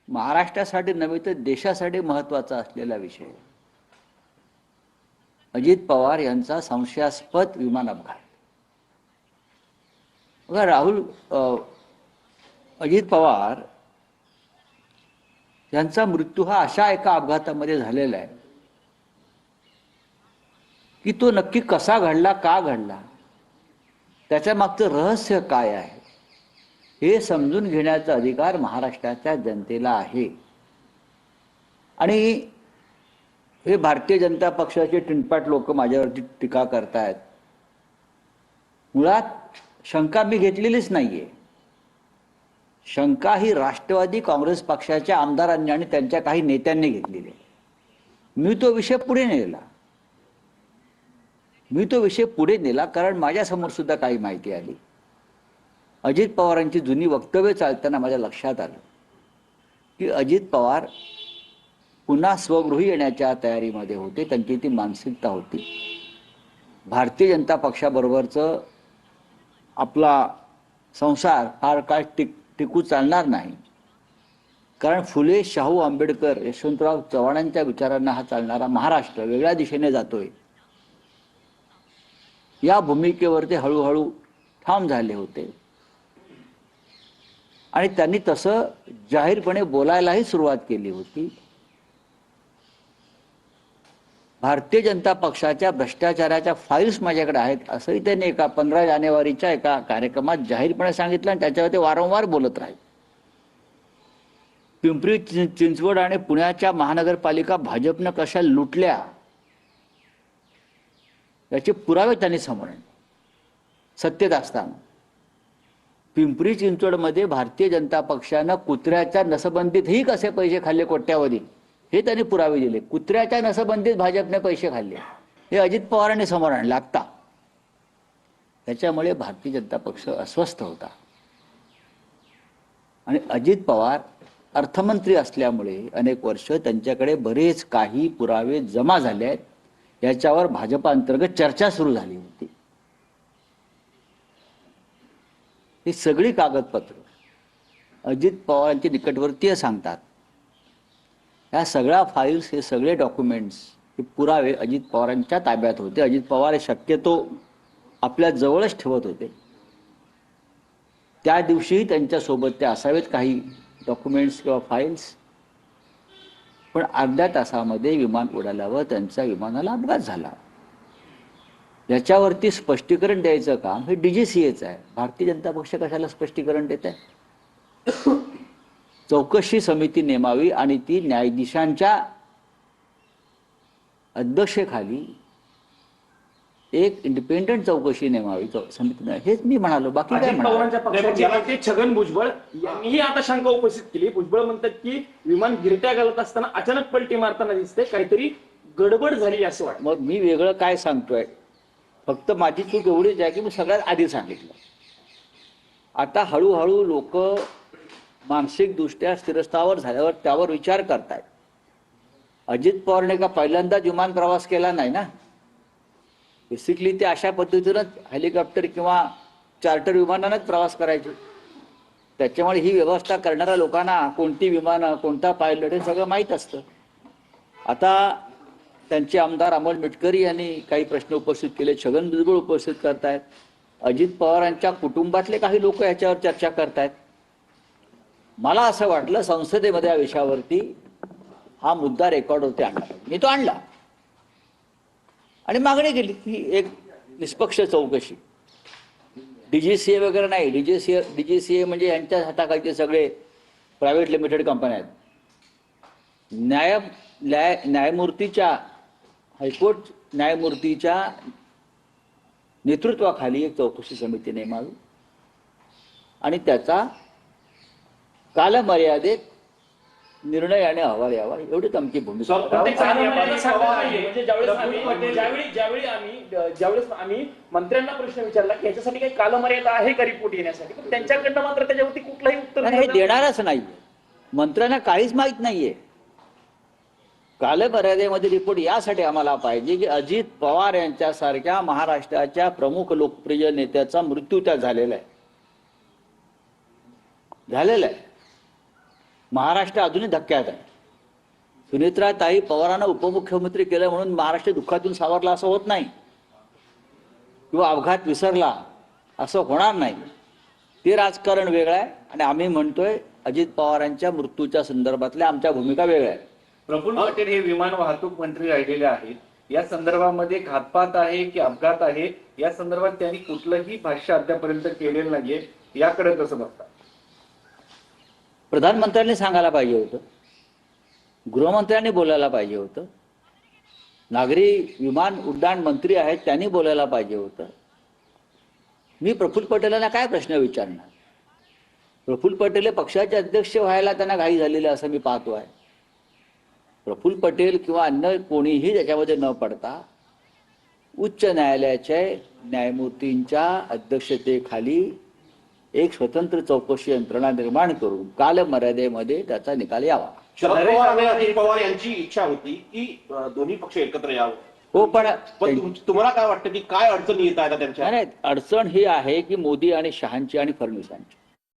महाराष्ट्रासाठी नव्हे तर देशासाठी महत्त्वाचा असलेला विषय. अजित पवार यांचा संशयास्पद विमान अपघात. बघा राहुल, अजित पवार यांचा मृत्यू हा अशा एका अपघातामध्ये झालेला आहे की तो नक्की कसा घडला, का घडला, त्याच्या मागचं रहस्य काय आहे हे समजून घेण्याचा अधिकार महाराष्ट्राच्या जनतेला आहे. आणि हे भारतीय जनता पक्षाचे टिनपाट लोक माझ्यावरती टीका करतायत. मुळात शंका मी घेतलेलीच नाहीये. शंका ही राष्ट्रवादी काँग्रेस पक्षाच्या आमदारांनी आणि त्यांच्या काही नेत्यांनी घेतलेली आहे. मी तो विषय पुढे नेला कारण माझ्यासमोर सुद्धा काही माहिती आली. अजित पवारांची जुनी वक्तव्य चालताना माझ्या लक्षात आलं की अजित पवार पुन्हा स्वगृही येण्याच्या तयारीमध्ये होते. त्यांची ती मानसिकता होती. भारतीय जनता पक्षाबरोबरचं आपला संसार फार काळ टिकू चालणार नाही, कारण फुले, शाहू आंबेडकर, यशवंतराव चव्हाणांच्या विचारांना हा चालणारा महाराष्ट्र वेगळ्या दिशेने जातोय. या भूमिकेवर ते हळूहळू ठाम झाले होते आणि त्यांनी तसं जाहीरपणे बोलायलाही सुरुवात केली होती. भारतीय जनता पक्षाच्या भ्रष्टाचाराच्या फाईल्स माझ्याकडे आहेत असंही त्यांनी एका 15 जानेवारीच्या एका कार्यक्रमात जाहीरपणे सांगितलं आणि त्याच्यावर ते वारंवार बोलत राहिले. पिंपरी चिंचवड आणि पुण्याच्या महानगरपालिका भाजपनं कशा लुटल्या याचे पुरावे त्यांनी समोर आणले. सत्तेत असताना पिंपरी चिंचवडमध्ये भारतीय जनता पक्षानं कुत्र्याच्या नसबंदीतही कसे पैसे खाल्ले कोट्यावधी हे त्यांनी पुरावे दिले. कुत्र्याच्या नसबंदीत भाजपने पैसे खाल्ले हे अजित पवारांनी समोर आणलं आत्ता. त्याच्यामुळे भारतीय जनता पक्ष अस्वस्थ होता आणि अजित पवार अर्थमंत्री असल्यामुळे अनेक वर्ष त्यांच्याकडे बरेच काही पुरावे जमा झाले आहेत. याच्यावर भाजपा अंतर्गत चर्चा सुरू झाली होती. ही सगळी कागदपत्र अजित पवारांचे निकटवर्तीय सांगतात. या सगळ्या फाईल्स, हे सगळे डॉक्युमेंट्स, हे पुरावे अजित पवारांच्या ताब्यात होते. अजित पवार हे शक्यतो आपल्या जवळच ठेवत होते. त्या दिवशीही त्यांच्यासोबत ते असावेत काही डॉक्युमेंट्स किंवा फाईल्स. पण अर्ध्या तासामध्ये विमान उडाल्यावर त्यांच्या विमानाला अपघात झाला. याच्यावरती स्पष्टीकरण द्यायचं काम हे DGCAचं आहे. भारतीय जनता पक्ष कशाला स्पष्टीकरण देत आहे? चौकशी समिती नेमावी आणि ती न्यायाधीशांच्या अध्यक्षतेखाली एक इंडिपेंडंट चौकशी नेमावी समिती. हेच मी म्हणालो, बाकी काय म्हणालो. छगन भुजबळ यांनीही आता शंका उपस्थित केली. भुजबळ म्हणतात की विमान गिरट्या घालत असताना अचानक पलटी मारताना दिसते, काहीतरी गडबड झाली असं वाटतं. मग मी वेगळं काय सांगतोय? फक्त माझी चूक एवढीच आहे की मी सगळ्यात आधी सांगितलं. आता हळूहळू लोक मानसिकदृष्ट्या स्थिरस्थावर झाल्यावर त्यावर विचार करतायत. अजित पवारने का पहिल्यांदाच विमान प्रवास केला नाही ना. बेसिकली ते अशा पद्धतीनंच हेलिकॉप्टर किंवा चार्टर विमानानंच प्रवास करायचे. त्याच्यामुळे ही व्यवस्था करणाऱ्या लोकांना कोणती विमानं, कोणता पायलट हे सगळं माहीत असतं. आता त्यांचे आमदार अमोल मिटकरी यांनी काही प्रश्न उपस्थित केले, छगन भुजबळ उपस्थित करतायत, अजित पवारांच्या कुटुंबातले काही लोक याच्यावर चर्चा करतायत. मला असं वाटलं संसदेमध्ये या विषयावरती हा मुद्दा रेकॉर्डवरती आणला. मी तो आणला आणि मागणी केली की एक निष्पक्ष चौकशी. DGCA वगैरे नाही. DGCA म्हणजे यांच्या हाताखालचे सगळे प्रायव्हेट लिमिटेड कंपन्या आहेत. न्यायमूर्तीच्या, हायकोर्ट न्यायमूर्तीच्या नेतृत्वाखाली एक चौकशी समिती नेमावी आणि त्याचा कालमर्यादेत निर्णय आणि अहवाल यावा, एवढीच आमची भूमिका. ज्यावेळेस आम्ही मंत्र्यांना प्रश्न विचारला की याच्यासाठी काही कालमर्यादा आहे का रिपोर्ट येण्यासाठी, पण त्यांच्याकडनं मात्र त्याच्यावरती कुठलंही उत्तर हे देणारच नाहीये. मंत्र्यांना काहीच माहित नाहीये. कालमर्यादेमध्ये रिपोर्ट यासाठी आम्हाला पाहिजे की अजित पवार यांच्यासारख्या महाराष्ट्राच्या प्रमुख लोकप्रिय नेत्याचा मृत्यू त्या झालेला आहे. महाराष्ट्र अजूनही धक्क्यात आहे. सुनेत्राताई पवारांना उपमुख्यमंत्री केलं म्हणून महाराष्ट्र दुःखातून सावरला असं होत नाही, किंवा अपघात विसरला असं होणार नाही. ते राजकारण वेगळं आहे आणि आम्ही म्हणतोय अजित पवारांच्या मृत्यूच्या संदर्भातल्या आमच्या भूमिका वेगळ्या आहेत. प्रफुल्ल पटेल हे विमान वाहतूक मंत्री राहिलेले आहेत. या संदर्भामध्ये घातपात आहे की अपघात आहे या संदर्भात त्यांनी कुठलंही भाष्य अद्यापर्यंत केलेलं नाहीये. याकडे कसं बघता? प्रधानमंत्र्यांनी सांगायला पाहिजे होतं, गृहमंत्र्यांनी बोलायला पाहिजे होतं, नागरी विमान उड्डाण मंत्री आहेत त्यांनी बोलायला पाहिजे होतं. मी प्रफुल्ल पटेलांना काय प्रश्न विचारणार? प्रफुल्ल पटेल हे पक्षाचे अध्यक्ष व्हायला त्यांना घाई झालेली असं मी पाहतो आहे. प्रफुल्ल पटेल किंवा अन्य कोणीही त्याच्यामध्ये न पडता उच्च न्यायालयाच्या न्यायमूर्तींच्या अध्यक्षतेखाली एक स्वतंत्र चौकशी यंत्रणा निर्माण करून कालमर्यादेमध्ये त्याचा निकाल यावा. शरद पवार आणि अजित पवार यांची इच्छा होती की दोन्ही पक्ष एकत्र यावं. हो, पण तुम्हाला काय वाटतं की काय अडचणी येत आहेत त्यांच्या? नाही, अडचण ही आहे की मोदी आणि शहांची आणि फडणवीसांची